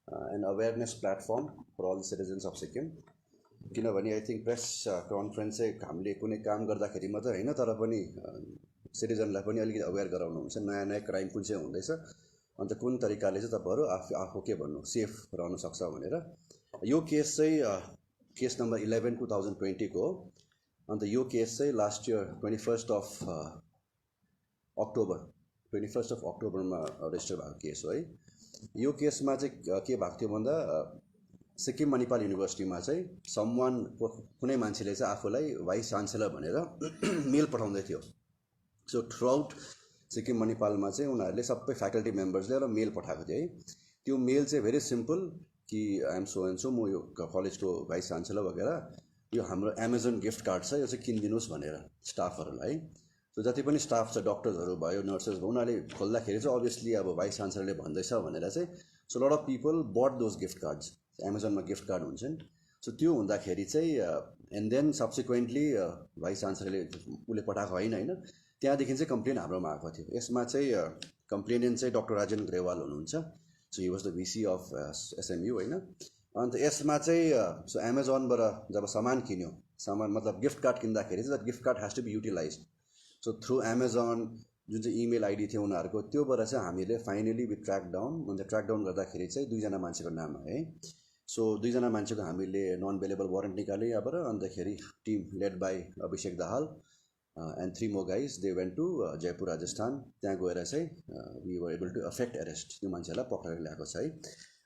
an awareness platform for all the citizens of Sikkim. किनभने I think press conference चाहिँ हामीले कुनै काम गर्दाखेरि मात्रै होइन तर पनि सिटिजनलाई पनि अलिकति अवेर गराउनुहुन्छ नयाँ नयाँ क्राइम कुन चाहिँ हुँदैछ अन्त कुन तरिकाले चाहिँ तपाईँहरू आफू के भन्नु सेफ रहन सक्छ भनेर यो केस चाहिँ केस नम्बर 11 2020 को हो अन्त यो केस चाहिँ लास्ट इयर 21st of अक्टोबरमा रेजिस्टर भएको केस हो है। यो केसमा चाहिँ के भएको थियो भन्दा सिक्किम मणिपाल युनिभर्सिटीमा चाहिँ समवान कुनै मान्छेले चाहिँ आफूलाई भाइस चान्सेलर भनेर मेल पठाउँदै थियो। सो थ्रु आउट सिक्किम मणिपालमा चाहिँ उनीहरूले सबै फ्याकल्टी मेम्बर्सले एउटा मेल पठाएको थियो है। त्यो मेल चाहिँ भेरी सिम्पल कि आइएम सो एन्ड सो म यो कलेजको भाइस चान्सेलर वगैरह यो हाम्रो एमाजोन गिफ्ट कार्ड छ यो चाहिँ किनिदिनुहोस् भनेर स्टाफहरूलाई। सो जति पनि स्टाफ छ डक्टर्सहरू भयो नर्सेस भयो उनीहरूले खोल्दाखेरि चाहिँ अभियसली अब भाइस चान्सेलरले भन्दैछ भनेर चाहिँ so lot of people but those gift cards एमाजोनमा गिफ्ट कार्ड हुन्छ नि। सो त्यो हुँदाखेरि चाहिँ एन्ड देन सब्सिक्वेन्टली भाइस चान्सेलरले उसले पठाएको होइन त्यहाँदेखि चाहिँ कम्प्लेन हाम्रोमा आएको थियो। यसमा चाहिँ कम्प्लेनेन्ट चाहिँ डाक्टर राजेन ग्रेवाल हुनुहुन्छ। सो हि वाज द भिसी अफ एसएमयू होइन। अन्त यसमा चाहिँ सो एमाजोनबाट जब सामान किन्यो सामान मतलब गिफ्ट कार्ड किन्दाखेरि चाहिँ gift card has to be utilize. So through Amazon जुन चाहिँ इमेल आइडी थियो उनीहरूको त्योबाट चाहिँ हामीले फाइनली विथ ट्र्याक डाउन अन्त ट्र्याक डाउन गर्दाखेरि चाहिँ 2 जना मान्छेको नाम है। सो 2 जना मान्छेको हामीले नन अवेलेबल वारेन्ट निकाल्यो यहाँबाट अन्तखेरि team led by Abhishek Dahal and 3 more guys they went to Jaipur Rajasthan. त्यहाँ गएर चाहिँ we were able to affect arrest त्यो मान्छेलाई पक्रेर ल्याएको छ है।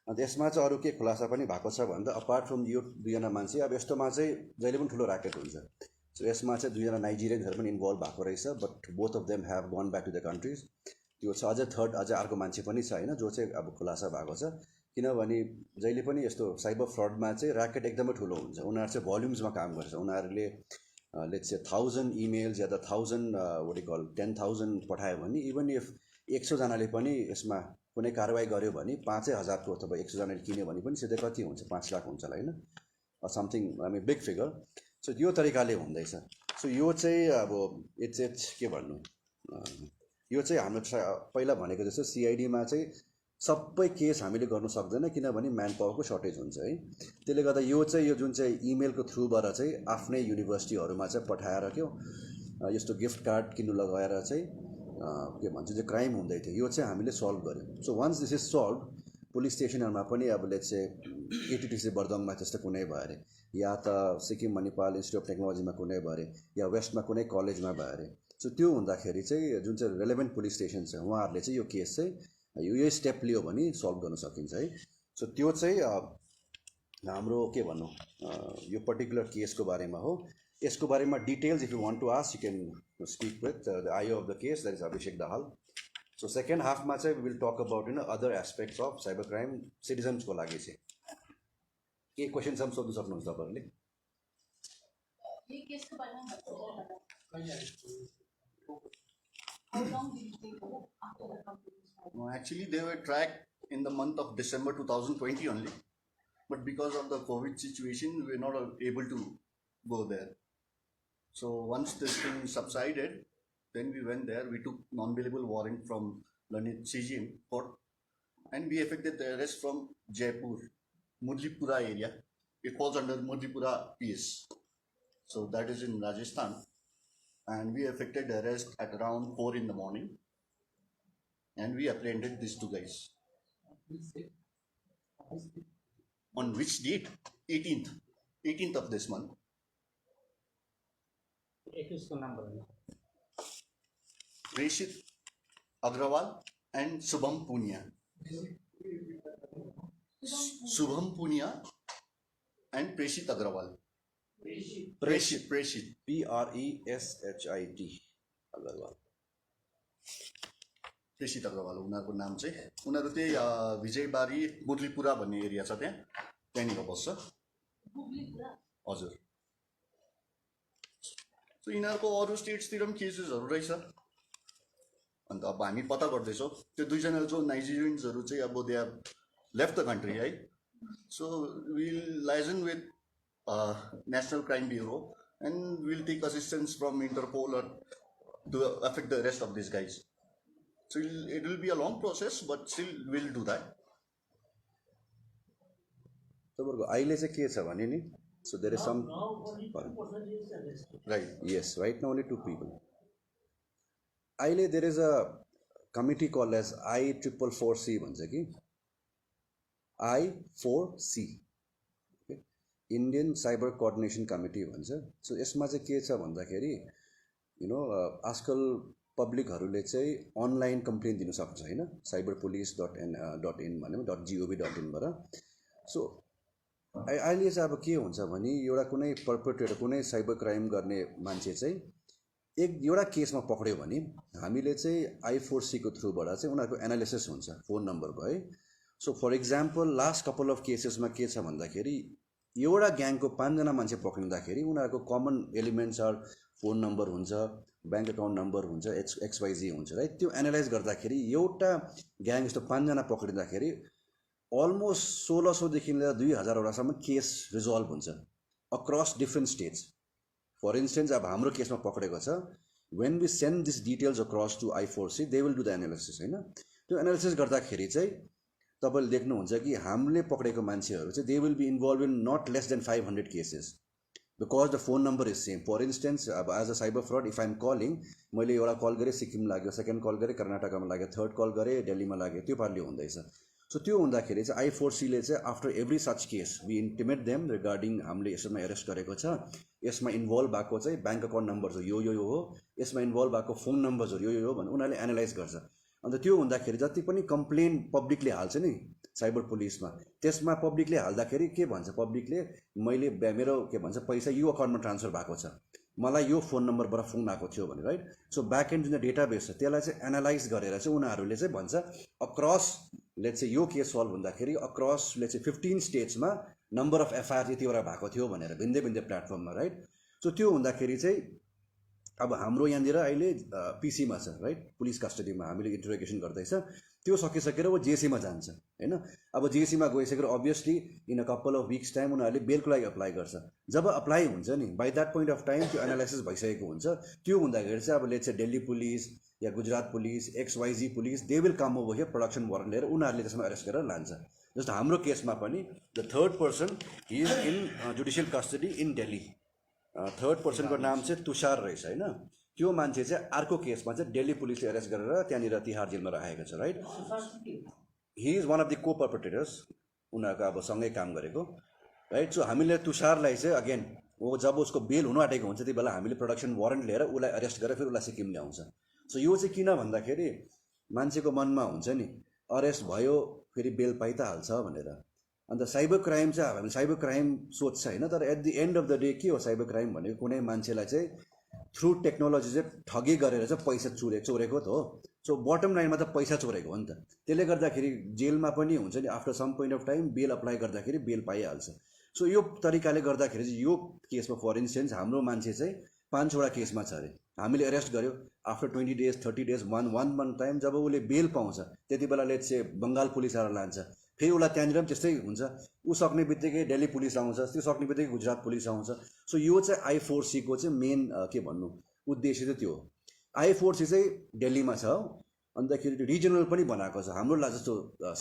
अन्त यसमा चाहिँ अरू के खुलासा पनि भएको छ भन्दा अपार्ट फ्रम यो 2 जना मान्छे अब यस्तोमा चाहिँ जहिले पनि ठुलो ऱ्याकेट हुन्छ। सो यसमा चाहिँ 2 जना नाइजेरियन्सहरू पनि इन्भल्भ भएको रहेछ but both of them have gone back to the countries. त्यो छ अझै थर्ड अझै अर्को मान्छे पनि छ होइन जो चाहिँ अब खुलासा भएको छ। किनभने जहिले पनि यस्तो साइबर फ्रडमा चाहिँ ऱ्याकेट एकदमै ठुलो हुन्छ। उनीहरू चाहिँ भोल्युम्समा काम गर्छ। उनीहरूले लेट्स से 1000 इमेल्स या त 1000 व्हाट यु कल 10,000 पठायो भने इभन इफ 100 जनाले पनि यसमा कुनै कारवाही गर्यो भने 5,000 को अथवा 100 जनाले किन्यो भने पनि सिधै कति हुन्छ 5 लाख हुन्छ होला होइन something I mean big figure. So यो तरिकाले हुँदैछ। सो यो चाहिँ अब इट्स के भन्नु यो चाहिँ हाम्रो पहिला भनेको जस्तो सिआइडीमा चाहिँ सबै केस हामीले गर्नु सक्दैन किनभने म्यान पावरको सर्टेज हुन्छ है। त्यसले गर्दा यो चाहिँ यो जुन चाहिँ इमेलको थ्रुबाट चाहिँ आफ्नै युनिभर्सिटीहरूमा चाहिँ पठाएर के यस्तो गिफ्ट कार्ड किन्नु लगाएर चाहिँ के भन्छ जो क्राइम हुँदै थियो यो चाहिँ हामीले सल्भ गर्यौँ। So once this is solve police स्टेसनहरूमा पनि अब लेट्स से एटिटिसी बर्दङमा जस्तो कुनै भयो अरे या त सिक्किम मणिपाल इन्स्टिट्युट अफ टेक्नोलोजीमा कुनै भयो अरे या वेस्टमा कुनै कलेजमा भयो अरे। सो त्यो हुँदाखेरि चाहिँ जुन चाहिँ रेलेभेन्ट पुलिस स्टेसन छ उहाँहरूले चाहिँ यो केस चाहिँ यो स्टेप लियो भने सल्भ गर्न सकिन्छ है। सो त्यो चाहिँ हाम्रो के भन्नु यो पर्टिकुलर केसको बारेमा हो। यसको बारेमा details if you want to ask you can speak with the IO of the case that is Abhishek Dahal. So second हाफमा चाहिँ will talk about other aspects of cyber crime सिटिजन्सको लागि चाहिँ के क्वेसन छ सोध्नु सक्नुहुन्छ तपाईँहरूले। No, actually, they were tracked in the month of December 2020 only, but because of the COVID situation, we were not able to go there. So once this thing subsided, then we went there. We took non-bailable warrant from Lanit CGM court, and we effected the arrest from Jaipur, Mudlipura area. It falls under Mudlipura PS. So that is in Rajasthan, and we effected the arrest at around 4 in the morning. And we apprehended these 2 guys. On which date? 18th of this month. Preshit Agrawal and Subham Punia. Subham Punia and Preshit Agrawal. Preshit. PRESHIT Agrawal. प्रेषित अग्रवाल उनीहरूको नाम चाहिँ उनीहरू त्यही विजयबारी मुरलीपुरा भन्ने area छ त्यहाँनिर बस्छ हजुर। सो यिनीहरूको अरू स्टेट्सतिर पनि केसेसहरू रहेछ अन्त अब हामी पत्ता गर्दैछौँ त्यो 2 जना जो नाइजेरियन्सहरू चाहिँ अब they are left the country है। So will liaison with national crime bureau and will take assistance from Interpol to affect the rest of this guys. So it will be a long process, but still we'll do that. तपाईँहरूको अहिले चाहिँ के छ भने नि so there is some Right. yes right now only 2 people अहिले there is a committee called as I444C भन्छ कि I4C Indian cyber coordination committee भन्छ सो यसमा चाहिँ के छ भन्दाखेरि आजकल पब्लिकहरूले चाहिँ अनलाइन कम्प्लेन दिन सक्छ होइन cyberpolice.in भन्यो .gov.in बाट सो अहिले चाहिँ अब के हुन्छ भने एउटा कुनै पर्पेट्रेटर कुनै साइबर क्राइम गर्ने मान्छे चाहिँ एउटा केसमा पक्ड्यो भने हामीले चाहिँ I4C को थ्रुबाट चाहिँ उनीहरूको एनालिसिस हुन्छ फोन नम्बरको है so for example last couple of केसेसमा के छ भन्दाखेरि एउटा ग्याङको 5 जना मान्छे पक्रिँदाखेरि उनीहरूको common elements are phone number हुन्छ ब्याङ्क एकाउन्ट नम्बर हुन्छ XYZ हुन्छ राइट त्यो एनालाइज गर्दाखेरि एउटा ग्याङ जस्तो 5 जना पक्रिँदाखेरि अलमोस्ट 1600 देखि लिएर 2000 वटासम्म केस रिजल्भ हुन्छ across different states for instance अब हाम्रो केसमा पक्रेको छ when we send this details across to I4C they will do the analysis होइन त्यो एनालिसिस गर्दाखेरि चाहिँ तपाईँले देख्नुहुन्छ कि हामीले पक्रेको मान्छेहरू चाहिँ they will be involve in not less than 500 cases because the phone number is same for instance अब as a cyber fraud if I'm calling मैले एउटा कल गरेँ सिक्किम लाग्यो सेकेन्ड कल गरेँ कर्नाटकमा लाग्यो थर्ड कल गरेँ दिल्लीमा लाग्यो त्यो पाराले हुँदैछ सो त्यो हुँदाखेरि चाहिँ I4C ले चाहिँ after every such case we intimate them regarding हामीले यसमा एरेस्ट गरेको छ यसमा इन्भल्भ भएको चाहिँ ब्याङ्क अकाउन्ट नम्बर्सहरू यो हो यसमा इन्भल्भ भएको फोन नम्बर्सहरू यो भनेर उनीहरूले एनालाइज गर्छ अन्त त्यो हुँदाखेरि जति पनि कम्प्लेन पब्लिकले हाल्छ नि साइबर पुलिसमा त्यसमा पब्लिकले हाल्दाखेरि के भन्छ पब्लिकले मैले मेरो के भन्छ पैसा यो अकाउन्टमा ट्रान्सफर भएको छ मलाई यो फोन नम्बरबाट फोन आएको थियो भने राइट सो ब्याक एन्ड जुन डेटाबेस छ त्यसलाई चाहिँ एनालाइज गरेर चाहिँ उनीहरूले चाहिँ भन्छ अक्रस लेट्स चाहिँ यो केस सल्भ हुँदाखेरि अक्रस लेट्स चाहिँ 15 स्टेट्समा नम्बर अफ एफआइआर यतिवटा भएको थियो भनेर भिन्दै भिन्दै प्लेटफर्ममा राइट सो त्यो हुँदाखेरि चाहिँ अब हाम्रो यहाँनिर अहिले पिसीमा छ राइट पुलिस कस्टडीमा हामीले इन्टरोगेसन गर्दैछ त्यो सकिसकेर वो जेसीमा जान्छ हैन अब जेसीमा गइसकेर obviously in a couple of weeks time उनीहरूले बेलको लागि अप्लाई गर्छ जब अप्लाई हुन्छ नि by that point of time त्यो एनालाइसिस भइसकेको हुन्छ त्यो हुँदाखेरि चाहिँ अब लेट्स से दिल्ली पुलिस या Gujarat police XYZ police they will come over here production warrant लिएर उनीहरूले त्यसमा एरेस्ट गरेर लान्छ जस्तो हाम्रो केसमा पनि the third person he is in judicial custody in Delhi third पर्सनको नाम चाहिँ तुषार रहेछ होइन त्यो मान्छे चाहिँ अर्को केसमा चाहिँ दिल्ली पुलिसले एरेस्ट गरेर त्यहाँनिर तिहार जेलमा राखेको छ right he is one of the को पर्पेट्रेटर्स उनीहरूको अब सँगै काम गरेको राइट सो हामीले तुषारलाई चाहिँ अगेन वो जब उसको बेल हुनु आँटेको हुन्छ त्यति बेला हामीले प्रोडक्सन वारन्ट लिएर उसलाई एरेस्ट गरेर फेरि उसलाई सिक्किम ल्याउँछ सो यो चाहिँ किन भन्दाखेरि मान्छेको मनमा हुन्छ नि अरेस्ट भयो फेरि बेल पाइ त हाल्छ भनेर अन्त साइबर क्राइम चाहिँ हामी साइबर क्राइम सोध्छ होइन तर at the end of the day के हो साइबर क्राइम भनेको कुनै मान्छेलाई चाहिँ थ्रु टेक्नोलोजी चाहिँ ठगी गरेर चाहिँ पैसा चोरेको त हो सो बटम लाइनमा त पैसा चोरेको हो नि त त्यसले गर्दाखेरि जेलमा पनि हुन्छ नि after some point of time bail apply गर्दाखेरि बेल पाइहाल्छ सो यो तरिकाले गर्दाखेरि चाहिँ यो केसमा फर इन्स्टेन्स हाम्रो मान्छे चाहिँ 5वटा केसमा छ अरे हामीले एरेस्ट गर्यो after 20 days 30 days 1 month time जब उसले बेल पाउँछ त्यति बेला लेट्स से बङ्गाल पुलिस आएर लान्छ फेरि उसलाई त्यहाँनिर पनि त्यस्तै हुन्छ ऊ सक्ने बित्तिकै दिल्ली पुलिस आउँछ त्यो सक्ने बित्तिकै गुजरात पुलिस आउँछ सो यो चाहिँ I4C को चाहिँ मेन के भन्नु उद्देश्य चाहिँ त्यो हो I4C चाहिँ दिल्लीमा छ अन्तखेरि रिजनल पनि बनाएको छ हाम्रो जस्तो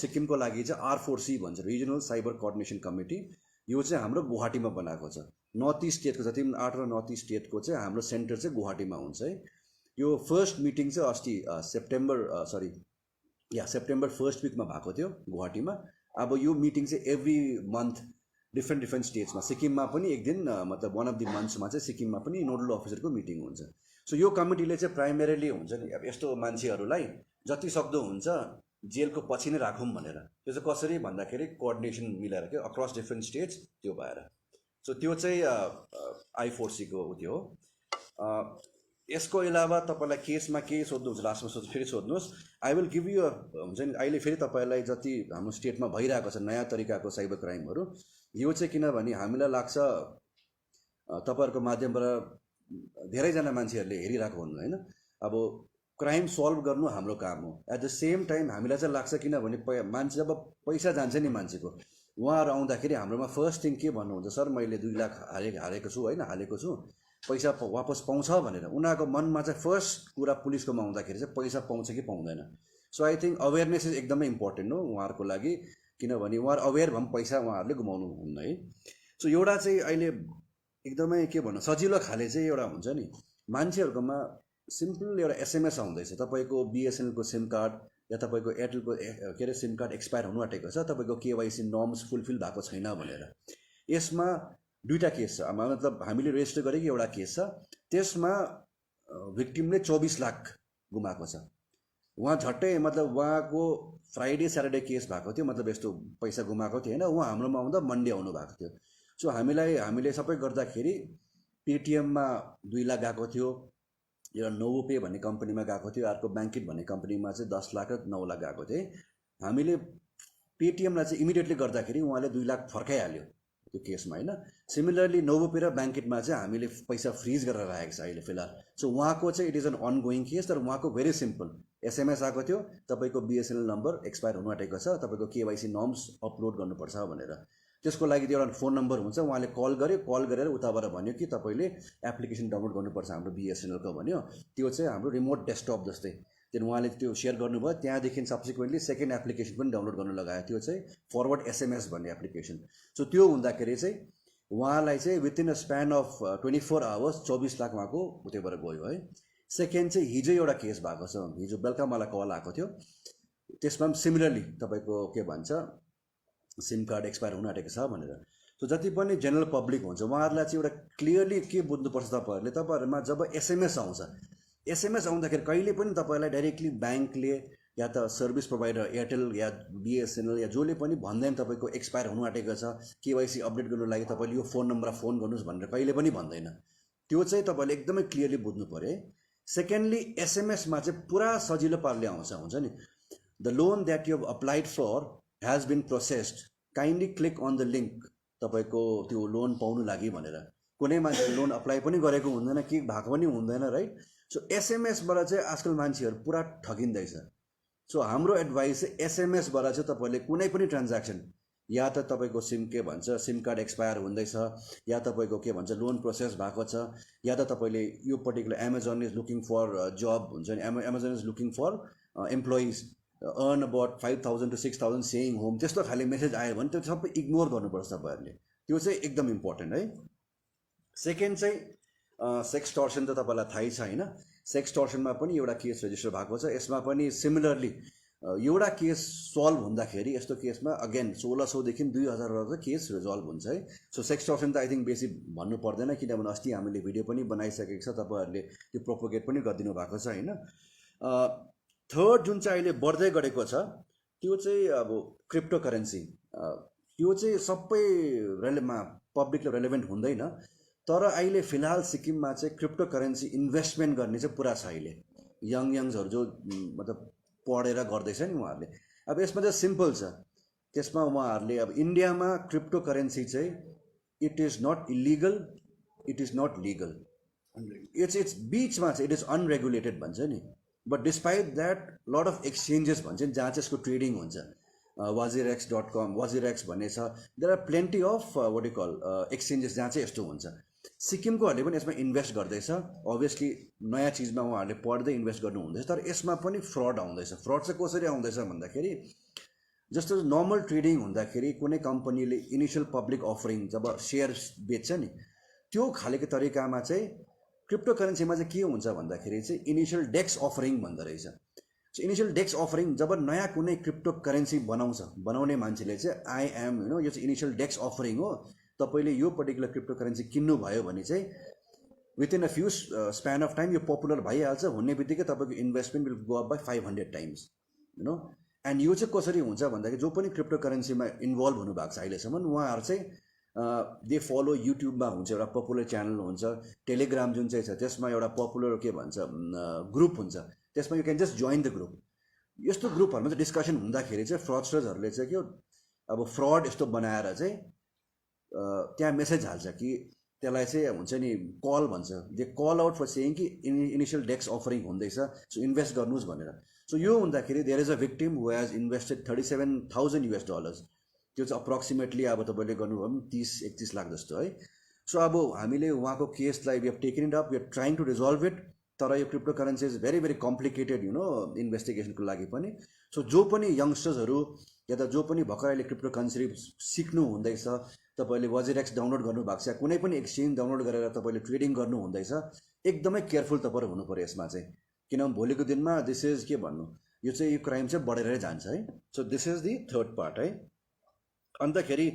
सिक्किमको लागि चाहिँ R4C भन्छ रिजनल साइबर कोअर्डिनेसन कमिटी यो चाहिँ हाम्रो गुवाहाटीमा बनाएको छ नर्थ इस्ट स्टेटको जति पनि 8 नर्थ इस्ट स्टेटको चाहिँ हाम्रो सेन्टर चाहिँ गुवाहाटीमा हुन्छ है यो फर्स्ट मिटिङ चाहिँ अस्ति सेप्टेम्बर फर्स्ट विकमा भएको थियो गुवाहाटीमा अब यो मिटिङ चाहिँ एभ्री मन्थ डिफ्रेन्ट स्टेट्समा सिक्किममा पनि एक दिन मतलब वान अफ द मन्थ्समा चाहिँ सिक्किममा पनि नोडल अफिसरको मिटिङ हुन्छ सो यो कमिटीले चाहिँ प्राइमेरीली हुन्छ नि अब यस्तो मान्छेहरूलाई जति सक्दो हुन्छ जेलको पछि नै राखौँ भनेर त्यो चाहिँ कसरी भन्दाखेरि कोअर्डिनेसन मिलाएर के अक्रस डिफ्रेन्ट स्टेट्स त्यो भएर सो त्यो चाहिँ I4C को त्यो हो यसको अलावा तपाईँलाई केसमा के सोध्नुहुन्छ लास्टमा फेरि सोध्नुहोस् आई विल गिभ यु हुन्छ नि अहिले फेरि तपाईँलाई जति हाम्रो स्टेटमा भइरहेको छ नयाँ तरिकाको साइबर क्राइमहरू यो चाहिँ किनभने हामीलाई लाग्छ तपाईँहरूको माध्यमबाट धेरैजना मान्छेहरूले हेरिरहेको हुनु होइन अब क्राइम सल्भ गर्नु हाम्रो काम हो एट द सेम टाइम हामीलाई चाहिँ लाग्छ किनभने मान्छे जब पैसा जान्छ नि मान्छेको उहाँहरू आउँदाखेरि हाम्रोमा फर्स्ट थिङ के भन्नुहुन्छ सर मैले 2 लाख हालेको छु होइन हालेको छु पैसा वापस पाउँछ भनेर उनीहरूको मनमा चाहिँ फर्स्ट कुरा पुलिसकोमा आउँदाखेरि चाहिँ पैसा पाउँछ कि पाउँदैन so I think awareness is एकदमै इम्पोर्टेन्ट हो उहाँहरूको लागि किनभने उहाँहरू अवेर भए पनि पैसा उहाँहरूले गुमाउनु हुन्न है। सो एउटा चाहिँ अहिले एकदमै के भन्नु सजिलो खाले चाहिँ एउटा हुन्छ नि मान्छेहरूकोमा सिम्पल एउटा एसएमएस आउँदैछ तपाईँको बिएसएनएलको सिम कार्ड या तपाईँको एयरटेलको के अरे सिम कार्ड एक्सपायर हुनु आँटेको छ, तपाईँको केवाइसी नर्म्स फुलफिल भएको छैन भनेर। यसमा दुईवटा केस छ, मतलब हामीले रेजिस्टर गरेको एउटा केस छ, त्यसमा भिक्टिमले 24 लाख गुमाएको छ। उहाँ झट्टै मतलब उहाँको फ्राइडे स्याटरडे केस भएको थियो, मतलब यस्तो पैसा गुमाएको थियो होइन, उहाँ हाम्रोमा आउँदा मन्डे आउनु भएको थियो। सो हामीले सबै गर्दाखेरि पेटिएममा 2 लाख गएको थियो, एउटा नोभोपे भन्ने कम्पनीमा गएको थियो, अर्को ब्याङ्किट भन्ने कम्पनीमा चाहिँ 10 लाख र 9 लाख गएको थियो। हामीले पेटिएमलाई चाहिँ इमिडिएटली गर्दाखेरि उहाँले 2 लाख फर्काइहाल्यो त्यो केसमा होइन। सिमिलरली नोभोपे र ब्याङ्किटमा चाहिँ हामीले पैसा फ्रिज गरेर राखेको छ अहिले फिलहाल। सो उहाँको चाहिँ it is an ongoing case, तर उहाँको भेरी सिम्पल एसएमएस आएको थियो तपाईँको बिएसएनएल नम्बर एक्सपायर हुनु आँटेको छ, तपाईँको केवाइसी नर्म्स अपलोड गर्नुपर्छ भनेर। त्यसको लागि एउटा फोन नम्बर हुन्छ, उहाँले कल गर्यो, कल गरेर उताबाट भन्यो कि तपाईँले एप्लिकेसन डाउनलोड गर्नुपर्छ हाम्रो बिएसएनएलको भन्यो। त्यो चाहिँ हाम्रो रिमोट डेस्कटप जस्तै त्यहाँदेखि उहाँले त्यो सेयर गर्नुभयो। त्यहाँदेखि सब्सिक्वेन्टली सेकेन्ड एप्लिकेसन पनि डाउनलोड गर्नु लगायो, त्यो चाहिँ फरवर्ड एसएमएस भन्ने एप्लिकेसन। सो त्यो हुँदाखेरि चाहिँ उहाँलाई चाहिँ within a span of 24 hours 24 lakh उहाँको उतैबाट गयो है। सेकेन्ड चाहिँ हिजो एउटा केस भएको छ, हिजो बेलुका मलाई कल आएको थियो, त्यसमा पनि सिमिलरली तपाईँको के भन्छ सिम कार्ड एक्सपायर हुन आँटेको छ भनेर। सो जति पनि जेनरल पब्लिक हुन्छ उहाँहरूलाई चाहिँ एउटा क्लियरली के बुझ्नुपर्छ तपाईँहरूमा जब एसएमएस आउँछ, एसएमएस आउँदाखेरि कहिले पनि तपाईँलाई डाइरेक्टली ब्याङ्कले या त सर्भिस प्रोभाइडर एयरटेल या बिएसएनएल या जसले पनि भन्दैन तपाईँको एक्सपायर हुनु आँटेको छ, केवाइसी अपडेट गर्नु लागि तपाईँले यो फोन नम्बरमा फोन गर्नुहोस् भनेर कहिले पनि भन्दैन। त्यो चाहिँ तपाईँले एकदमै क्लियरली बुझ्नु पऱ्यो है। सेकेन्डली एसएमएसमा चाहिँ पुरा सजिलो पाराले आउँछ, हुन्छ नि, the loan that you have applied for has been processed, kindly click on the link, तपाईँको त्यो लोन पाउनु लागि भनेर। कुनै मान्छे लोन अप्लाई पनि गरेको हुँदैन, के भएको पनि हुँदैन, राइट। सो एसएमएसबाट चाहिँ आजकल मान्छेहरू पुरा ठगिँदैछ। सो हाम्रो एडभाइस चाहिँ एसएमएसबाट चाहिँ तपाईँले कुनै पनि ट्रान्ज्याक्सन, या त तपाईँको सिम के भन्छ सिम कार्ड एक्सपायर हुँदैछ, या तपाईँको के भन्छ लोन प्रोसेस भएको छ, या त तपाईँले यो particular Amazon is looking for जब हुन्छ नि, Amazon is looking for employees earn about 5,000 to 6,000 staying home, त्यस्तो खाले मेसेज आयो भने त्यो सबै इग्नोर गर्नुपर्छ तपाईँहरूले। त्यो चाहिँ एकदम इम्पोर्टेन्ट है। सेकेन्ड चाहिँ सेक्सटर्सन त तपाईँलाई थाहै छ होइन। सेक्सटर्सनमा पनि एउटा केस रेजिस्टर भएको छ। यसमा पनि सिमिलरली एउटा केस सल्भ हुँदाखेरि यस्तो केसमा अगेन 1600देखि 2000 केस रिजल्भ हुन्छ है। सो सेक्सटर्सन त आई थिङ्क बेसी भन्नु पर्दैन, किनभने अस्ति हामीले भिडियो पनि बनाइसकेको छ, तपाईँहरूले त्यो प्रोपोगेट पनि गरिदिनु भएको छ होइन। थर्ड जुन चाहिँ अहिले बढ्दै गरेको छ त्यो चाहिँ अब क्रिप्टो करेन्सी। यो चाहिँ सबै पब्लिकले रेलेभेन्ट हुँदैन, तर अहिले फिलहाल सिक्किममा चाहिँ क्रिप्टो करेन्सी इन्भेस्टमेन्ट गर्ने चाहिँ पुरा छ। अहिले यङ्सहरू जो मतलब पढेर गर्दैछ नि उहाँहरूले, अब यसमा चाहिँ सिम्पल छ। त्यसमा उहाँहरूले अब इन्डियामा क्रिप्टो करेन्सी चाहिँ it is not illegal, it is not legal, it's बिचमा चाहिँ इट इज अनरेगुलेटेड भन्छ नि। But despite that lot of exchanges भन्छ नि जहाँ चाहिँ यसको ट्रेडिङ हुन्छ, wazirex.com, wazirex भन्ने छ, there are plenty of what you call exchanges जहाँ चाहिँ यस्तो हुन्छ। सिक्किमकोहरूले पनि यसमा इन्भेस्ट गर्दैछ, अभियसली नयाँ चिजमा उहाँहरूले पढ्दै इन्भेस्ट गर्नु हुँदैछ, तर यसमा पनि फ्रड आउँदैछ। फ्रड चाहिँ कसरी आउँदैछ भन्दाखेरि जस्तो नर्मल ट्रेडिङ हुँदाखेरि कुनै कम्पनीले इनिसियल पब्लिक अफरिङ जब सेयर बेच्छ नि, त्यो खालेको तरिकामा चाहिँ क्रिप्टो करेन्सीमा चाहिँ के हुन्छ भन्दाखेरि चाहिँ इनिसियल डेक्स अफरिङ भन्दो रहेछ। सो इनिसियल डेक्स अफरिङ जब नयाँ कुनै क्रिप्टो करेन्सी बनाउने मान्छेले चाहिँ आई एम यो चाहिँ इनिसियल डेक्स अफरिङ हो, तपाईँले यो पर्टिकुलर क्रिप्टो करेन्सी किन्नु भयो भने चाहिँ within a few span of time यो पपुलर भइहाल्छ, हुने बित्तिकै तपाईँको investment will go up by 500 times and यो चाहिँ कसरी हुन्छ भन्दाखेरि जो पनि क्रिप्टो करेन्सीमा इन्भल्भ हुनुभएको छ अहिलेसम्म उहाँहरू चाहिँ दे फलो युट्युबमा हुन्छ, एउटा पपुलर च्यानल हुन्छ, टेलिग्राम जुन चाहिँ छ त्यसमा एउटा पपुलर के भन्छ ग्रुप हुन्छ, त्यसमा you can just join the group. यस्तो ग्रुपहरूमा चाहिँ डिस्कसन हुँदाखेरि चाहिँ फ्रडस्टर्सहरूले चाहिँ के अब फ्रड यस्तो बनाएर चाहिँ त्यहाँ मेसेज हाल्छ कि त्यसलाई चाहिँ हुन्छ नि कल भन्छ, they call out for saying कि इनिसियल डेक्स अफरिङ हुँदैछ, सो इन्भेस्ट गर्नुहोस् भनेर। सो यो हुँदाखेरि there is a victim who has invested $37,000, त्यो चाहिँ अप्रोक्सिमेटली अब तपाईँले गर्नुभयो भने 30-31 लाख जस्तो है। सो अब हामीले उहाँको केसलाई we have taken it up, we are trying to resolve it, तर यो crypto currency is very very complicated इन्भेस्टिगेसनको लागि पनि। सो जो पनि यङ्स्टर्सहरू या त जो पनि भर्खर अहिले क्रिप्टो करेन्सी सिक्नु हुँदैछ, तपाईँले वजिरेक्स डाउनलोड गर्नुभएको छ, कुनै पनि एक्सचेन्ज डाउनलोड गरेर तपाईँले ट्रेडिङ गर्नु हुँदैछ, एकदमै केयरफुल तपाईँहरू हुनु पऱ्यो यसमा चाहिँ, किनभने भोलिको दिनमा दिस इज के भन्नु, यो चाहिँ यो क्राइम चाहिँ बढेरै जान्छ है। So this is the third part है। अन्तखेरि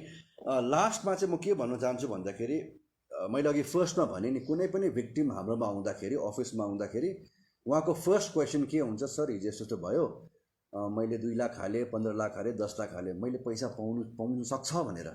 लास्टमा चाहिँ म के भन्न चाहन्छु भन्दाखेरि, मैले अघि फर्स्टमा भने नि, कुनै पनि भिक्टिम हाम्रोमा आउँदाखेरि, अफिसमा आउँदाखेरि उहाँको फर्स्ट क्वेसन के हुन्छ, सर हिजो यस्तो भयो, मैले 2 लाख हालेँ, 15 लाख हालेँ, 10 लाख हालेँ, मैले पैसा पाउनु सक्छ भनेर।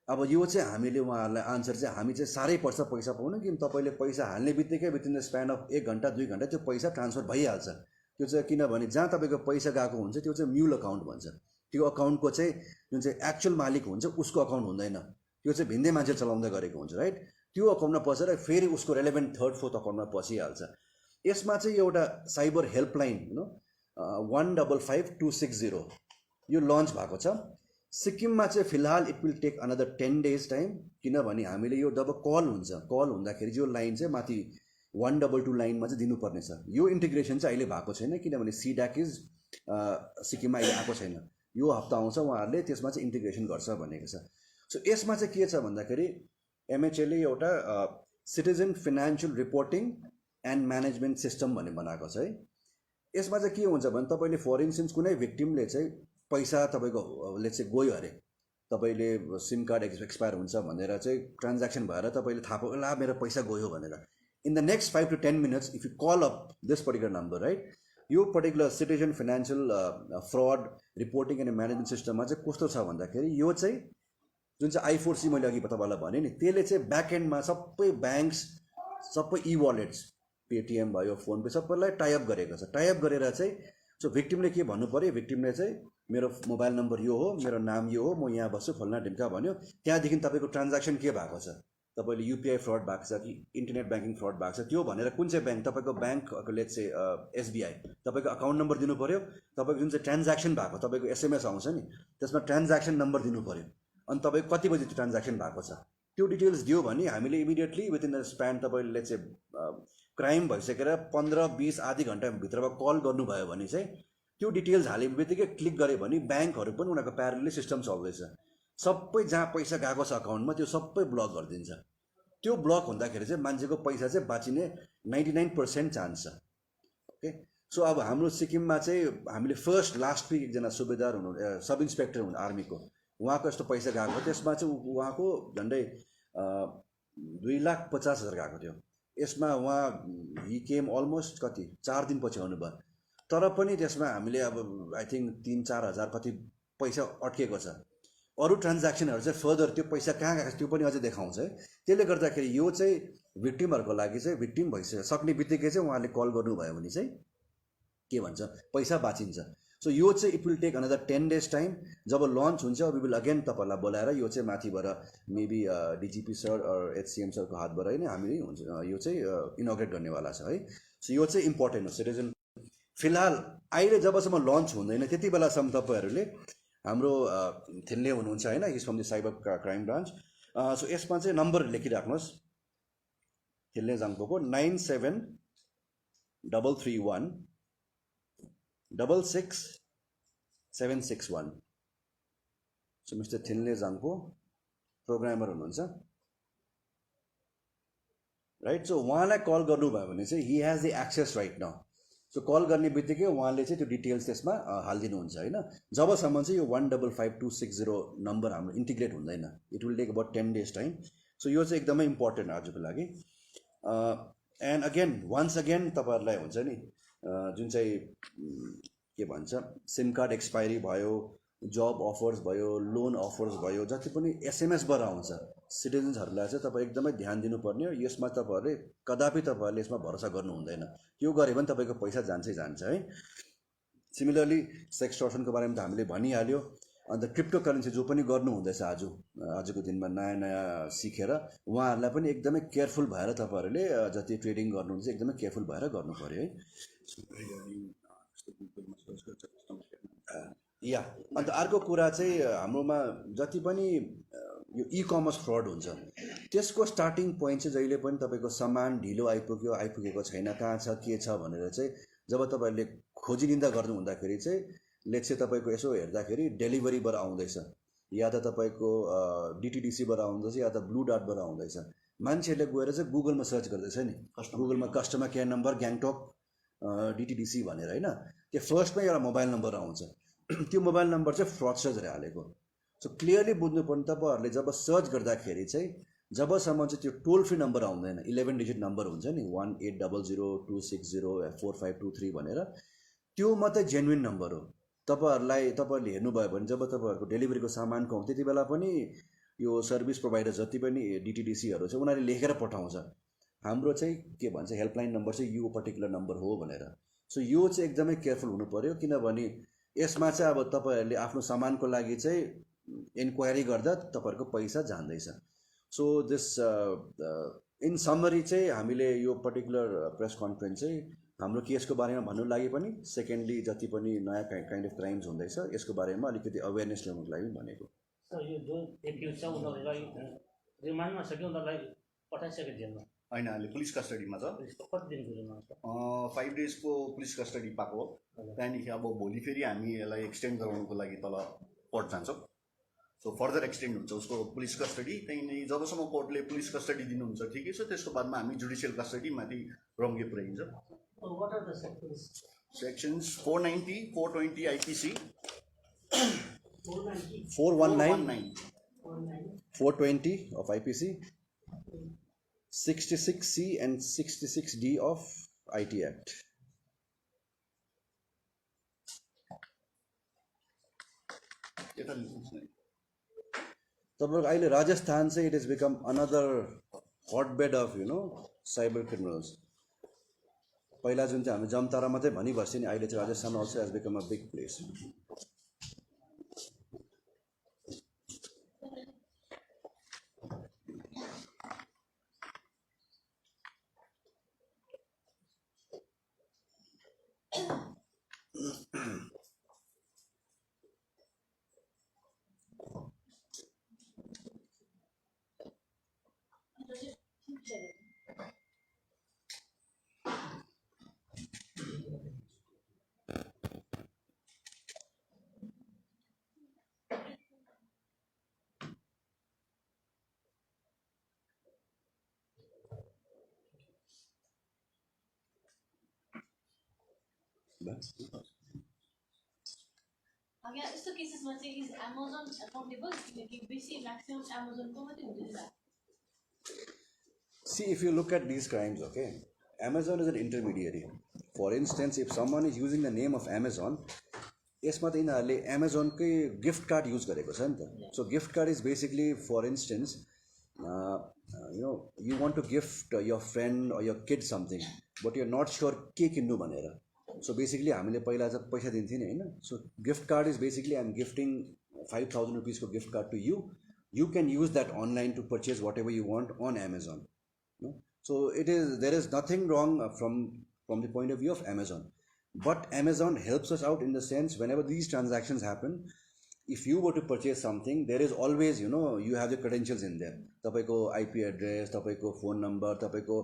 अब यो चाहिँ हामीले उहाँहरूलाई आन्सर चाहिँ हामी चाहिँ साह्रै पर्छ पैसा पाउनु, कि तपाईँले पैसा हाल्ने बित्तिकै विदिन द स्प्यान अफ 1 घन्टा 2 घन्टा त्यो पैसा ट्रान्सफर भइहाल्छ। त्यो चाहिँ किनभने जहाँ तपाईँको पैसा गएको हुन्छ त्यो चाहिँ म्युल अकाउन्ट भन्छ, त्यो अकाउन्टको चाहिँ जुन चाहिँ एक्चुअल मालिक हुन्छ उसको अकाउन्ट हुँदैन, त्यो चाहिँ भिन्दै मान्छे चलाउँदै गरेको हुन्छ राइट। त्यो अकाउन्टमा पसेर फेरि उसको रेलेभेन्ट थर्ड फोर्थ अकाउन्टमा पसिहाल्छ। यसमा चाहिँ एउटा साइबर हेल्पलाइन 155260 यो लन्च भएको छ सिक्किममा चाहिँ। फिलहाल it will take another 10 days time, किनभने हामीले यो जब कल हुन्छ, कल हुँदाखेरि जो लाइन चाहिँ माथि 122 लाइनमा चाहिँ दिनुपर्ने छ, यो इन्टिग्रेसन चाहिँ अहिले भएको छैन, किनभने सिड्याक इज सिक्किममा अहिले आएको छैन, यो हप्ता आउँछ, उहाँहरूले त्यसमा चाहिँ इन्टिग्रेसन गर्छ भनेको छ। सो यसमा चाहिँ के छ भन्दाखेरि एमएचएले एउटा citizen financial reporting and management system भन्ने बनाएको छ है। यसमा चाहिँ के हुन्छ भने तपाईँले फर इन्स्टेन्स कुनै भिक्टिमले चाहिँ पैसा तपाईँको चाहिँ गयो अरे, तपाईँले सिम कार्ड एक्सपायर हुन्छ भनेर चाहिँ ट्रान्ज्याक्सन भएर तपाईँले थाहा पायो ला मेरो पैसा गयो भनेर, in the next 5 to 10 minutes if you call up this particular number right, यो particular citizen financial fraud reporting and management सिस्टममा चाहिँ कस्तो छ भन्दाखेरि, यो चाहिँ जुन चाहिँ I4C मैले अघि तपाईँलाई भने नि, त्यसले चाहिँ ब्याक एन्डमा सबै ब्याङ्क्स, सबै ई वालेट्स, पेटिएम भयो, फोन पे, सबैलाई टाइअप गरेको छ। टाइअप गरेर चाहिँ सो भिक्टिमले के भन्नु पऱ्यो, भिक्टिमले चाहिँ मेरो मोबाइल नम्बर यो हो, मेरो नाम यो हो, म यहाँ बस्छु फल्ना ढिम्का भन्यो, त्यहाँदेखि तपाईँको ट्रान्ज्याक्सन के भएको छ, तपाईँले युपिआई फ्रड भएको छ कि इन्टरनेट ब्याङ्किङ फ्रड भएको छ, त्यो भनेर कुन चाहिँ ब्याङ्क, तपाईँको ब्याङ्कले चाहिँ एसबिआई, तपाईँको अकाउन्ट नम्बर दिनु पऱ्यो, तपाईँको जुन चाहिँ ट्रान्ज्याक्सन भएको तपाईँको एसएमएस आउँछ नि, त्यसमा ट्रान्ज्याक्सन नम्बर दिनु पऱ्यो, अनि तपाईँको कति बजी त्यो ट्रान्ज्याक्सन भएको छ त्यो डिटेल्स दियो भने हामीले इमिडिएटली विदिन द स्प्यान तपाईँले चाहिँ क्राइम भइसकेर 15-20 आधी घन्टाभित्रमा कल गर्नुभयो भने चाहिँ त्यो डिटेल्स हालेको बित्तिकै क्लिक गऱ्यो भने ब्याङ्कहरू पनि उनीहरूको प्यारलली सिस्टम चल्दैछ, सबै जहाँ पैसा गएको छ अकाउन्टमा त्यो सबै ब्लक गरिदिन्छ। त्यो ब्लक हुँदाखेरि चाहिँ मान्छेको पैसा चाहिँ बाँचिने 99% चान्स छ। ओके, सो अब हाम्रो सिक्किममा चाहिँ हामीले फर्स्ट लास्ट विक एकजना सुबेदार हुनु, सब इन्सपेक्टर हुनु आर्मीको, उहाँको यस्तो पैसा गएको, त्यसमा चाहिँ उहाँको झन्डै 2,50,000 गएको थियो। यसमा उहाँ हि केम अलमोस्ट कति 4 दिनपछि आउनुभयो, तर पनि त्यसमा हामीले अब आई थिङ्क 3-4 हजार कति पैसा अड्केको छ। अरू ट्रान्ज्याक्सनहरू चाहिँ फर्दर त्यो पैसा कहाँ गएको छ त्यो पनि अझै देखाउँछ है। त्यसले गर्दाखेरि यो चाहिँ भिक्टिमहरूको लागि चाहिँ भिक्टिम भइसक्ने बित्तिकै चाहिँ उहाँले कल गर्नुभयो भने चाहिँ के भन्छ पैसा बाँचिन्छ। सो यो चाहिँ it will take another 10 days time. जब लन्च हुन्छ वी विल अगेन तपाईँलाई बोलाएर यो चाहिँ माथिबाट मेबी डिजिपी सर HCM सरको हातबाट नै हामीले हुन्छ यो चाहिँ इनोग्रेट गर्नेवाला छ है। सो यो चाहिँ इम्पोर्टेन्ट हो सिटिजन। फिलहाल अहिले जबसम्म लन्च हुँदैन त्यति बेलासम्म तपाईँहरूले हाम्रो थिल्ने हुनुहुन्छ होइन, is from the cyber crime branch. So यसमा चाहिँ नम्बर लेखिराख्नुहोस्, थिल्ने जाङपोको 973331 66761। सो मिस्टर थिल्ने जाङपो प्रोग्रामर हुनुहुन्छ राइट। सो उहाँलाई कल गर्नुभयो भने चाहिँ he has the access right now. So call गर्ने बित्तिकै उहाँले चाहिँ त्यो डिटेल्स त्यसमा हालिदिनुहुन्छ होइन। जबसम्म चाहिँ यो 155260 नम्बर हाम्रो इन्टिग्रेट हुँदैन, it will take about 10 days time. So यो चाहिँ एकदमै इम्पोर्टेन्ट आजको लागि। एन्ड अगेन वान्स अगेन तपाईँहरूलाई हुन्छ नि जुन चाहिँ के भन्छ सिम कार्ड एक्सपायरी भयो, जब अफर्स भयो, लोन अफर्स भयो, जति पनि एसएमएसबाट आउँछ सिटिजन्सहरूलाई चाहिँ तपाईँ एकदमै ध्यान दिनुपर्ने हो। यसमा तपाईँहरूले कदापि तपाईँहरूले यसमा भरोसा गर्नु हुँदैन, यो गऱ्यो भने तपाईँको पैसा जान्छै जान्छ है। सिमिलरली सेक्सटर्सनको बारेमा त हामीले भनिहाल्यो। अन्त क्रिप्टो करेन्सी जो पनि गर्नु हुँदैछ आजको दिनमा नयाँ सिकेर उहाँहरूलाई पनि एकदमै केयरफुल भएर तपाईँहरूले जति ट्रेडिङ गर्नुहुन्छ एकदमै केयरफुल भएर गर्नु पर्यो है। या अन्त अर्को कुरा चाहिँ हाम्रोमा जति पनि यो इकमर्स फ्रड हुन्छ त्यसको स्टार्टिङ पोइन्ट चाहिँ जहिले पनि तपाईँको सामान ढिलो आइपुगेको छैन, कहाँ छ के छ भनेर चाहिँ जब तपाईँहरूले खोजी निन्दा गर्नु हुँदाखेरि चाहिँ लेट्स चाहिँ तपाईँको यसो हेर्दाखेरि डेलिभरीबाट आउँदैछ या त तपाईँको डिटिडिसीबाट आउँदैछ या त ब्लू डार्टबाट आउँदैछ, मान्छेहरूले गएर चाहिँ गुगलमा सर्च गर्दैछ नि, गुगलमा कस्टमर केयर नम्बर ग्याङटक डिटिडिसी भनेर होइन, त्यो फर्स्टमै एउटा मोबाइल नम्बर आउँछ। त्यो मोबाइल नम्बर चाहिँ फ्रडस्टर्सले हालेको। सो क्लियरली बुझ्नुपर्ने तपाईँहरूले जब सर्च गर्दाखेरि चाहिँ जबसम्म चाहिँ त्यो टोल फ्री नम्बर आउँदैन, 11 डिजिट नम्बर हुन्छ नि 1800260452 भनेर, त्यो मात्रै जेन्युन नम्बर हो। तपाईँहरूले हेर्नुभयो भने जब तपाईँहरूको डेलिभरीको सामानको आउँछ त्यति बेला पनि यो सर्भिस प्रोभाइडर जति पनि डिटिडिसीहरू छ उनीहरूले लेखेर पठाउँछ हाम्रो चाहिँ के भन्छ हेल्पलाइन नम्बर चाहिँ यो पर्टिकुलर नम्बर हो भनेर। सो यो चाहिँ एकदमै केयरफुल हुनु पऱ्यो, किनभने यसमा चाहिँ अब तपाईँहरूले आफ्नो सामानको लागि चाहिँ इन्क्वायरी गर्दा तपाईँहरूको पैसा जाँदैछ। सो दिस इन समरी चाहिँ हामीले यो पर्टिकुलर प्रेस कन्फरेन्स चाहिँ हाम्रो केसको बारेमा भन्नु लागि पनि, सेकेन्डली जति पनि नयाँ काइन्ड अफ क्राइम्स हुँदैछ यसको बारेमा अलिकति अवेरनेस ल्याउनुको लागि भनेको। सर यो जो एक्युज छ उनीहरूलाई रिमान्डमा छ कि उनीहरूलाई पठाइसक्यो जेलमा? होइन, अहिले पुलिस कस्टडीमा छ। कति दिनको रिमान्ड छ? 5 डेजको पुलिस कस्टडी पाएको हो। त्यहाँदेखि अब भोलि फेरि हामी यसलाई एक्सटेन्ड गराउनुको लागि तल कोर्ट जान्छौँ। सो फर्दर एक्सटेन्ड हुन्छ उसको पुलिस कस्टडी। त्यहाँदेखि जबसम्म कोर्टले पुलिस कस्टडी दिनुहुन्छ ठिकै छ, त्यसको बादमा हामी जुडिसियल कस्टडी माथि रङ्गे पुऱ्याइन्छ। What are the sections? Sections 490, 420 IPC, 419, 420 of IPC, 66C and 66D of IT Act. तपाईँको अहिले राजस्थान चाहिँ it is become another hotbed of cyber criminals. पहिला जुन चाहिँ हामी जमतारा मात्रै भनिबस्थ्यो नि, अहिले चाहिँ Rajasthan also has become a big place. अगर यस्तो केसेसमा चाहिँ इज अमेजन अकाउन्टेबल किनकि बेसी म्याक्सिमम अमेजनको मात्रै हुँदैन। See, if you look at these crimes, okay, Amazon is an intermediary. For instance, if someone is using the name of Amazon, यसमा त यिनीहरूले एमाजोनकै गिफ्ट कार्ड युज गरेको छ नि त। So gift card is basically for instance you want to gift your friend or your kid something, but you're not sure के किन्नु भनेर। सो बेसिकली हामीले पहिला चाहिँ पैसा दिन्थ्यो नि होइन। So gift card is basically I am gifting 5,000 रुपिसको gift card to you can use that online to purchase whatever you want on Amazon. So there is nothing wrong from the point of view of Amazon, but Amazon helps us out in the sense whenever these transactions happen, if you were to purchase something, there is always you have the credentials in there. तपाईको IP address, तपाईको phone number, तपाईको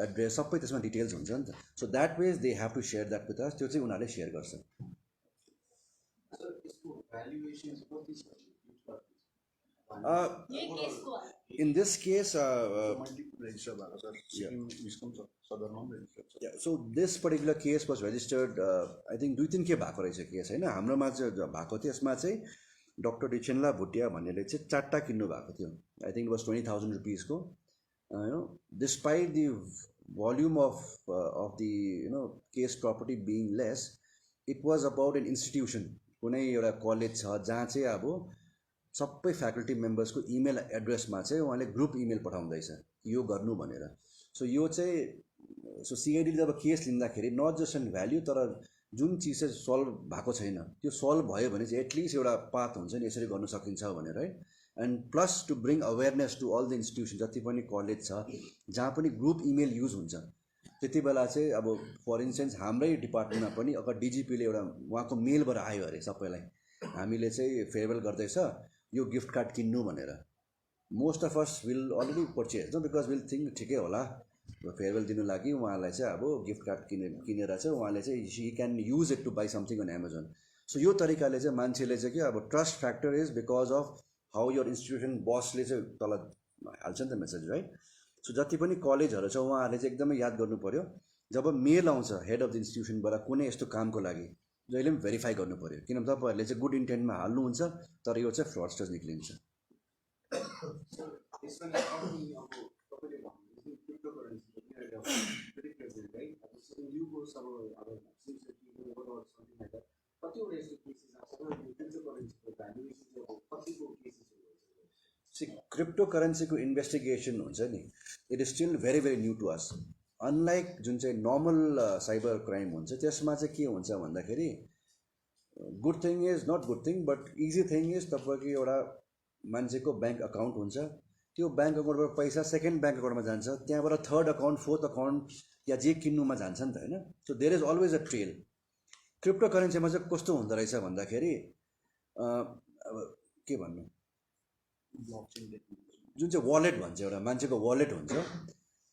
address सबै त्यसमा details हुन्छ नि त। So that way they have to share that with us, त्यो चाहिँ उनीहरूले सेयर गर्छ। In this case, so this particular case was registered, I think 2-3 के भएको रहेछ केस होइन। हाम्रोमा चाहिँ भएको थियो, यसमा चाहिँ डक्टर डिचेनला भुटिया भन्नेले चाहिँ 4टा किन्नु भएको थियो। आई थिङ्क वाज 20,000 रुपिसको। Despite the volume of the case property being less, it was about an institution, कुनै एउटा कलेज छ जहाँ चाहिँ अब सबै फ्याकल्टी मेम्बर्सको इमेल एड्रेसमा चाहिँ उहाँले ग्रुप इमेल पठाउँदैछ यो गर्नु भनेर। सो यो चाहिँ सिआइडीले जब केस लिँदाखेरि नट जस्ट एन भ्याल्यु, तर जुन चिज चाहिँ सल्भ भएको छैन त्यो सल्भ भयो भने चाहिँ एटलिस्ट एउटा पाथ हुन्छ नि यसरी गर्न सकिन्छ भनेर है। And plus to bring awareness to all the institution, जति पनि कलेज छ जहाँ पनि ग्रुप इमेल युज हुन्छ, त्यति बेला चाहिँ अब फर इन्स्टेन्स हाम्रै डिपार्टमेन्टमा पनि अगर डिजिपीले एउटा उहाँको मेलबाट आयो अरे सबैलाई हामीले चाहिँ फेयरवेल गर्दैछ यो गिफ्ट कार्ड किन्नु भनेर, most of us will already purchase न, बिकज विल थिङ्क ठिकै होला फेयरवेल दिनु लागि उहाँलाई चाहिँ अब गिफ्ट कार्ड किनेर चाहिँ उहाँले चाहिँ he can use it to buy something on Amazon. So यो तरिकाले चाहिँ मान्छेले चाहिँ के अब trust factor is because of how your institution बसले चाहिँ तल हाल्छ नि त मेसेज राइट. सो जति पनि कलेजहरू छ उहाँहरूले चाहिँ एकदमै याद गर्नु पऱ्यो, जब मेल आउँछ हेड अफ द इन्स्टिट्युसनबाट कुनै यस्तो कामको लागि जहिले पनि भेरिफाई गर्नु पऱ्यो, किनभने तपाईँहरूले चाहिँ गुड इन्टेन्टमा हाल्नुहुन्छ तर यो चाहिँ फ्रडस्टर्स निक्लिन्छ. क्रिप्टो करेन्सीको इन्भेस्टिगेसन हुन्छ नि, it is still very very new to us. Unlike जुन चाहिँ नर्मल साइबर क्राइम हुन्छ त्यसमा चाहिँ के हुन्छ भन्दाखेरि good thing is not good thing but easy thing is तपाईँको एउटा मान्छेको ब्याङ्क अकाउन्ट हुन्छ, त्यो ब्याङ्क अकाउन्टबाट पैसा सेकेन्ड ब्याङ्क अकाउन्टमा जान्छ, त्यहाँबाट थर्ड अकाउन्ट फोर्थ अकाउन्ट या जे किन्नुमा जान्छ नि त होइन. So there is always a trail. Crypto करेन्सीमा चाहिँ कस्तो हुँदो रहेछ भन्दाखेरि अब के भन्नु, जुन चाहिँ वालेट भन्छ एउटा मान्छेको वालेट हुन्छ,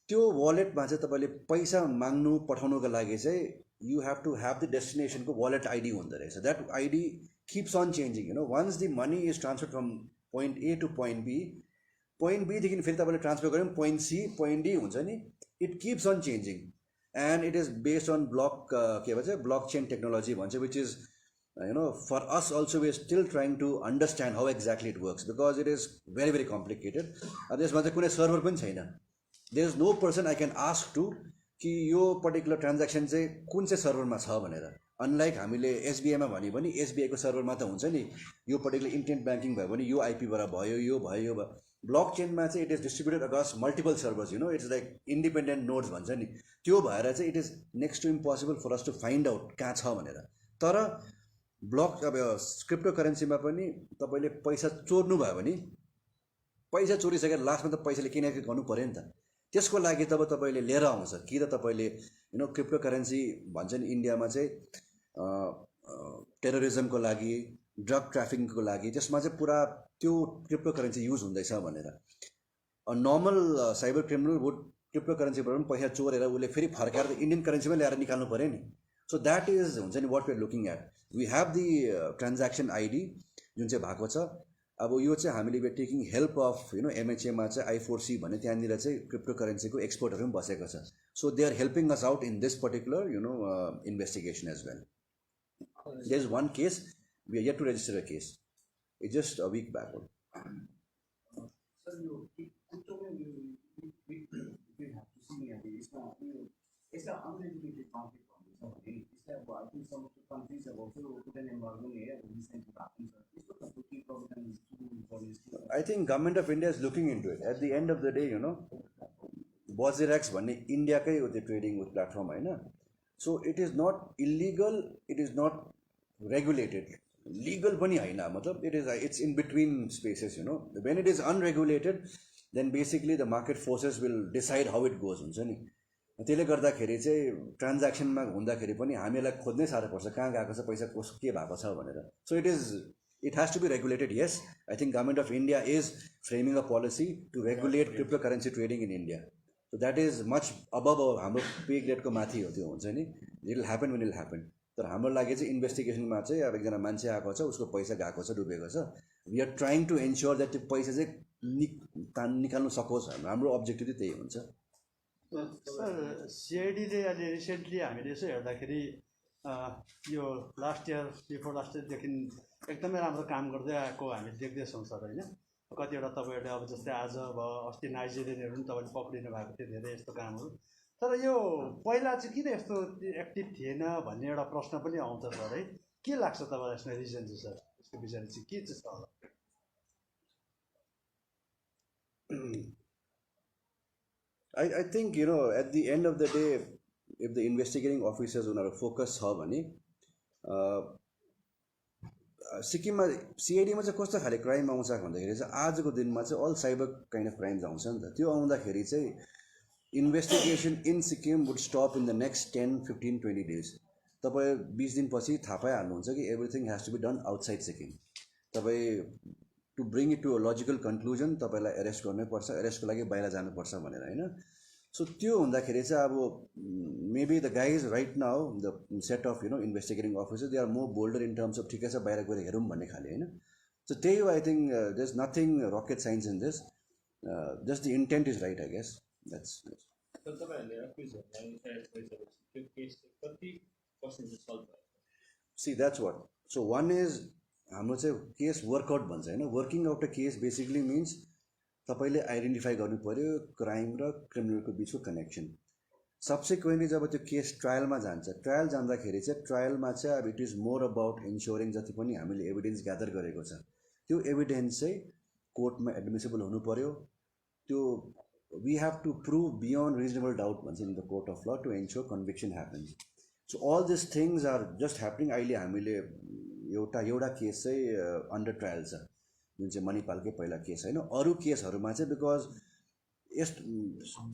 त्यो वालेटमा चाहिँ तपाईँले पैसा माग्नु पठाउनुको लागि चाहिँ you have to have the डेस्टिनेसनको वालेट आइडी हुँदो रहेछ. That ID keeps on changing. You know once the money is transfer from point A to point B, point बीदेखि फेरि तपाईँले ट्रान्सफर गऱ्यो भने पोइन्ट सी पोइन्ट डी हुन्छ नि, it keeps on changing and it is based on block के भन्छ block chain technology भन्छ, which is you know for us also we are still trying to understand how exactly it works because it is very very complicated. त्यसमा चाहिँ कुनै server पनि छैन. there is no person I can ask to कि यो particular transaction चाहिँ कुन चाहिँ सर्भरमा छ भनेर. अनलाइक हामीले एसबिआईमा भन्यो भने एसबिआईको सर्भरमा त हुन्छ नि, यो पर्टिकुलर इन्टरनेट ब्याङ्किङ भयो भने यो आइपीबाट भयो, यो भयो यो भयो. ब्लक चेनमा चाहिँ it is distributed across multiple servers, you know it's like independent nodes भन्छ नि, त्यो भएर चाहिँ it is next to impossible for us to find out कहाँ छ भनेर. तर ब्लक अब क्रिप्टो करेन्सीमा पनि तपाईँले पैसा चोर्नु भयो भने पैसा चोरिसकेर लास्टमा त पैसाले किन गर्नु पऱ्यो नि त. त्यसको लागि तब तपाईँले लिएर आउँछ कि त तपाईँले यु नो क्रिप्टो करेन्सी भन्छ नि इन्डियामा चाहिँ टेरोरिजमको लागि ड्रग ट्राफिकिङको लागि त्यसमा चाहिँ पुरा त्यो क्रिप्टो करेन्सी युज हुँदैछ भनेर. Normal cyber criminal would crypto करेन्सीबाट पनि पैसा चोरेर उसले फेरि फर्काएर इन्डियन करेन्सीमै ल्याएर निकाल्नु पऱ्यो नि. सो द्याट इज हुन्छ नि what we are looking at. We have the transaction ID जुन चाहिँ भएको छ. अब यो चाहिँ हामीले we are taking help of you know एमएचएमा चाहिँ I4C भन्ने त्यहाँनिर चाहिँ क्रिप्टो करेन्सीको एक्सपर्टहरू पनि बसेको छ. So they are helping us out in this particular you know investigation as well. There is one case we are yet to register a case. It's just a week backward. I think government of India is looking into it. At the end of the day, you know, Bozirax भन्ने इन्डियाकै हो त्यो trading with platform होइन. So it is not illegal, it is not regulated, legal पनि होइन, मतलब it's in between spaces you know. When it is unregulated then basically the market forces will decide how it goes हुन्छ नि. त्यसले गर्दाखेरि चाहिँ ट्रान्ज्याक्सनमा हुँदाखेरि पनि हामीलाई खोज्नै साह्रो पर्छ कहाँ गएको छ पैसा, कसको के भएको छ भनेर. So it has to be regulated. Yes, I think government of India is framing a policy to regulate cryptocurrency trading in India. So that is much above हाम्रो पे ग्रेडको माथि हो त्यो हुन्छ नि. It will happen when it will happen. तर हाम्रो लागि चाहिँ इन्भेस्टिगेसनमा चाहिँ अब एकजना मान्छे आएको छ, उसको पैसा गएको छ, डुबेको छ. We are trying to ensure that त्यो पैसा चाहिँ निकाल्नु सकोस्. हाम्रो अब्जेक्टिभ चाहिँ त्यही हुन्छ. सर सिआइडीले अहिले रिसेन्टली हामीले यसो हेर्दाखेरि यो लास्ट इयर बिफोर लास्ट इयरदेखि एकदमै राम्रो काम गर्दै आएको हामी देख्दैछौँ सर होइन. कतिवटा तपाईँहरूले अब जस्तै आज भयो अस्ति नाइजेरियनहरू पनि तपाईँले पक्रिनु भएको थियो धेरै यस्तो कामहरू. तर यो पहिला चाहिँ किन यस्तो एक्टिभ थिएन भन्ने एउटा प्रश्न पनि आउँछ सर है. के लाग्छ तपाईँलाई यसमा रिजन चाहिँ सर, यसको विषयमा चाहिँ के चाहिँ छ होला? I think you know at the end of the day if the investigating officers उनीहरू फोकस छ भने सिक्किममा सिआइडीमा चाहिँ कस्तो खाले क्राइम आउँछ भन्दाखेरि चाहिँ आजको दिनमा चाहिँ all cyber kind of crimes आउँछ नि त. त्यो आउँदाखेरि चाहिँ investigation in Sikkim would stop in the next 10-15-20 days. तपाईँ 20 दिनपछि थाहा पाइहाल्नुहुन्छ कि everything has to be done outside Sikkim. तपाईँ to bring it to a logical conclusion तपाईँलाई एरेस्ट गर्नै पर्छ, एरेस्टको लागि बाहिर जानुपर्छ भनेर होइन. सो त्यो हुँदाखेरि चाहिँ अब maybe the guys right now the set of investigating officer they are more bolder in terms of ठिकै छ बाहिर गएर हेरौँ भन्ने खाले होइन सो त्यही हो I think there is nothing rocket science in this just the intent is right I guess that's see that's what so one is हाम्रो चाहिँ केस वर्कआउट भन्छ होइन working out a case basically means तपाईँले identify गर्नु पऱ्यो crime र क्रिमिनलको बिचको connection सब्सिक्वेन्टली जब त्यो केस ट्रायलमा जान्छ ट्रायल जाँदाखेरि चाहिँ ट्रायलमा चाहिँ अब इट इज मोर अबाउट इन्स्योरिङ जति पनि हामीले एभिडेन्स ग्यादर गरेको छ त्यो एभिडेन्स चाहिँ कोर्टमा एडमिसिबल हुनु पऱ्यो त्यो we have to prove beyond reasonable doubt भन्छ in the court of law to ensure conviction happens so all this things are just happening अहिले हामीले एउटा केस चाहिँ अन्डर ट्रायल छ जुन चाहिँ मणिपालकै पहिला केस होइन अरू केसहरूमा चाहिँ बिकज यस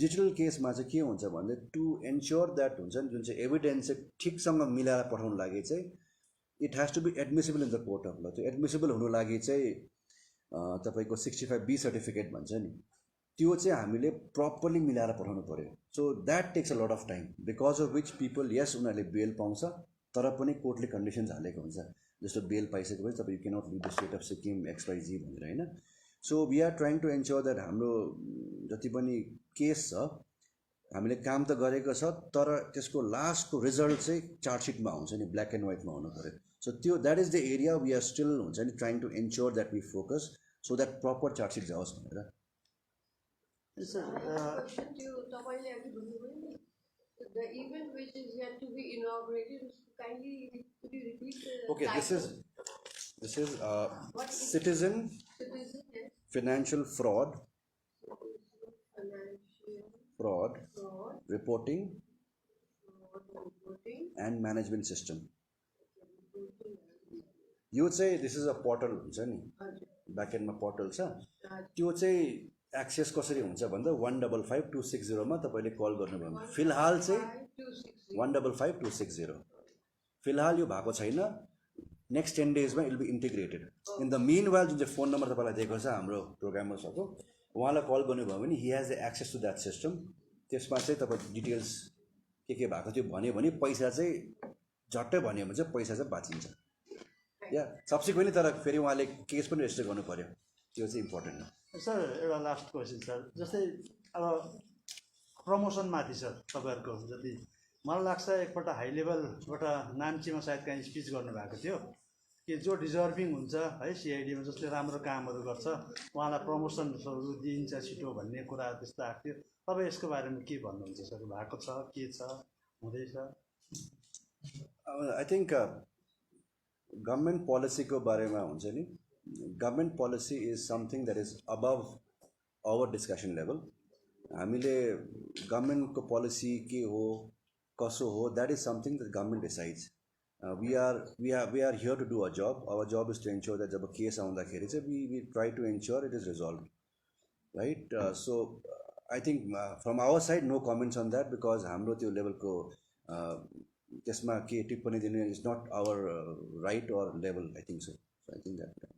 डिजिटल केसमा चाहिँ के हुन्छ भन्दा टु एन्स्योर द्याट हुन्छ नि जुन चाहिँ एभिडेन्स चाहिँ ठिकसँग मिलाएर पठाउनु लागि चाहिँ it has to be admissible in the court of law त्यो एडमिसिबल हुनु लागि चाहिँ तपाईँको 65B सर्टिफिकेट भन्छ नि त्यो चाहिँ हामीले प्रपरली मिलाएर पठाउनु पऱ्यो so that takes a lot of time because of which people yes उनीहरूले बेल पाउँछ तर पनि कोर्टले कन्डिसन्स हालेको हुन्छ जस्तो बेल पाइसकेपछि तपाईँ you cannot leave the state of Sikkim XYZ भनेर होइन so we are trying to ensure that हाम्रो जति पनि केस छ हामीले काम त गरेको छ तर त्यसको लास्टको रिजल्ट चाहिँ चार्जसिटमा हुन्छ नि ब्ल्याक एन्ड व्हाइटमा हुनु पऱ्यो सो त्यो that is the area we are still हुन्छ नि trying to ensure that we focus so that proper chargesheet जाओस् भनेर The event which is yet to be inaugurated, kindly could you repeat the Okay, title? this is What is Citizen Citizen and Financial Fraud Financial Fraud Fraud Reporting Reporting and Management System. You would say this is a portal हुन्छ नि ब्याकएन्डमा portal छ त्यो चाहिँ access कसरी हुन्छ भन्दा 155260 मा तपाईँले कल गर्नुभयो भने फिलहाल चाहिँ 155260 फिलहाल यो भएको छैन नेक्स्ट 10 डेजमा it will be integrated in the meanwhile जुन चाहिँ फोन नम्बर तपाईँलाई दिएको छ हाम्रो प्रोग्रामर्सहरूको उहाँलाई कल गर्नुभयो भने he has the access to that system त्यसमा चाहिँ तपाईँ डिटेल्स के भएको थियो भन्यो भने पैसा चाहिँ झट्टै भन्यो भने चाहिँ पैसा चाहिँ बाँचिन्छ या सब्सिक्वेन्टली तर फेरि उहाँले केस पनि रेजिस्टर गर्नु पऱ्यो त्यो चाहिँ इम्पोर्टेन्ट हो सर एउटा लास्ट क्वेसन सर जस्तै अब प्रमोसनमाथि सर तपाईँहरूको जति मलाई लाग्छ एकपल्ट हाई लेभलबाट नाम्चीमा सायद कहीँ स्पिच गर्नुभएको थियो कि जो डिजर्भिङ हुन्छ है सिआइडीमा जसले राम्रो कामहरू गर्छ उहाँलाई प्रमोसनहरू दिइन्छ छिटो भन्ने कुरा त्यस्तो आएको थियो तपाईँ यसको बारेमा के भन्नुहुन्छ सर भएको छ के छ हुँदैछ आई थिङ्क गभर्मेन्ट पोलिसीको बारेमा हुन्छ नि government policy is something that is above our discussion level हामीले गभर्मेन्टको पोलिसी के हो कसो हो that is something that government decides we are here to do a job our job is to ensure that जब केस आउँदाखेरि चाहिँ we try to ensure it is resolve right so I think from our side no comments on that because हाम्रो त्यो लेभलको त्यसमा के टिप्पणी दिने is not our right or level I think so I think that